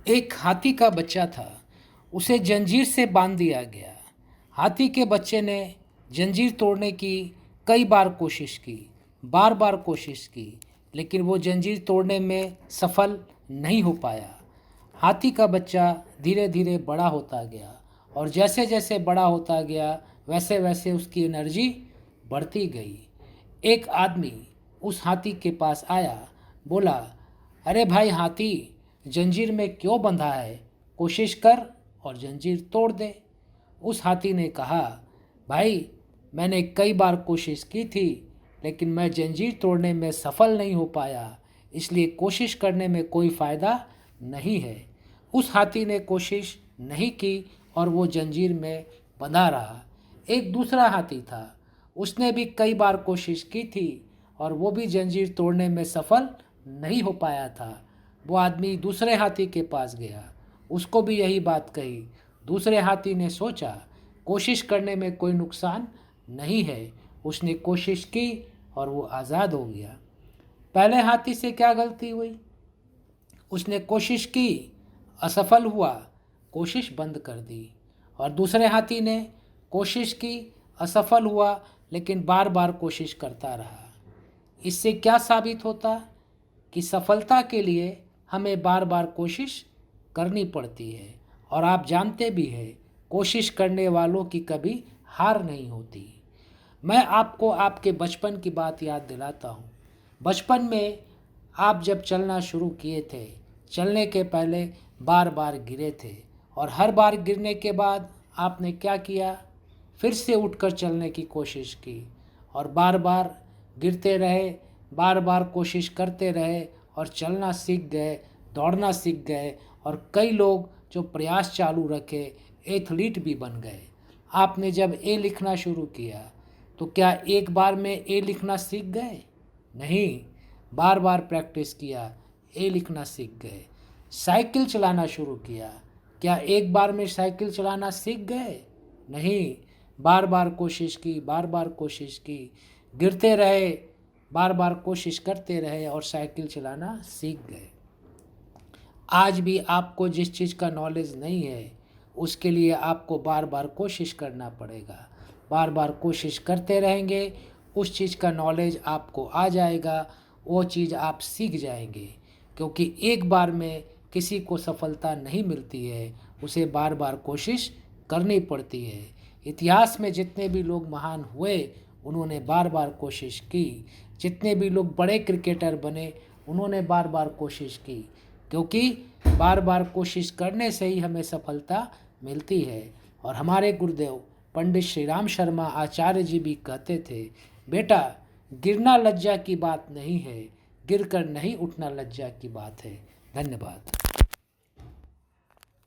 एक हाथी का बच्चा था। उसे जंजीर से बांध दिया गया। हाथी के बच्चे ने जंजीर तोड़ने की कई बार कोशिश की, बार बार कोशिश की, लेकिन वो जंजीर तोड़ने में सफल नहीं हो पाया। हाथी का बच्चा धीरे धीरे बड़ा होता गया और जैसे जैसे बड़ा होता गया वैसे वैसे उसकी एनर्जी बढ़ती गई। एक आदमी उस हाथी के पास आया, बोला, अरे भाई हाथी, जंजीर में क्यों बंधा है? कोशिश कर और जंजीर तोड़ दे। उस हाथी ने कहा, भाई मैंने कई बार कोशिश की थी, लेकिन मैं जंजीर तोड़ने में सफल नहीं हो पाया, इसलिए कोशिश करने में कोई फ़ायदा नहीं है। उस हाथी ने कोशिश नहीं की और वो जंजीर में बंधा रहा। एक दूसरा हाथी था। उसने भी कई बार कोशिश की थी और वो भी जंजीर तोड़ने में सफल नहीं हो पाया था। वो आदमी दूसरे हाथी के पास गया, उसको भी यही बात कही। दूसरे हाथी ने सोचा, कोशिश करने में कोई नुकसान नहीं है। उसने कोशिश की और वो आज़ाद हो गया। पहले हाथी से क्या गलती हुई? उसने कोशिश की, असफल हुआ, कोशिश बंद कर दी। और दूसरे हाथी ने कोशिश की, असफल हुआ, लेकिन बार बार कोशिश करता रहा। इससे क्या साबित होता? कि सफलता के लिए हमें बार बार कोशिश करनी पड़ती है। और आप जानते भी हैं, कोशिश करने वालों की कभी हार नहीं होती। मैं आपको आपके बचपन की बात याद दिलाता हूँ। बचपन में आप जब चलना शुरू किए थे, चलने के पहले बार बार गिरे थे और हर बार गिरने के बाद आपने क्या किया? फिर से उठकर चलने की कोशिश की और बार बार गिरते रहे, बार बार कोशिश करते रहे और चलना सीख गए, दौड़ना सीख गए और कई लोग जो प्रयास चालू रखे एथलीट भी बन गए। आपने जब ए लिखना शुरू किया तो क्या एक बार में ए लिखना सीख गए? नहीं, बार बार प्रैक्टिस किया, ए लिखना सीख गए। साइकिल चलाना शुरू किया, क्या एक बार में साइकिल चलाना सीख गए? नहीं, बार बार कोशिश की, बार बार कोशिश की, गिरते रहे, बार बार कोशिश करते रहे और साइकिल चलाना सीख गए। आज भी आपको जिस चीज़ का नॉलेज नहीं है, उसके लिए आपको बार बार कोशिश करना पड़ेगा। बार बार कोशिश करते रहेंगे, उस चीज़ का नॉलेज आपको आ जाएगा, वो चीज़ आप सीख जाएंगे। क्योंकि एक बार में किसी को सफलता नहीं मिलती है, उसे बार बार कोशिश करनी पड़ती है। इतिहास में जितने भी लोग महान हुए, उन्होंने बार बार कोशिश की। जितने भी लोग बड़े क्रिकेटर बने, उन्होंने बार बार कोशिश की। क्योंकि बार बार कोशिश करने से ही हमें सफलता मिलती है। और हमारे गुरुदेव पंडित श्री राम शर्मा आचार्य जी भी कहते थे, बेटा गिरना लज्जा की बात नहीं है, गिरकर नहीं उठना लज्जा की बात है। धन्यवाद।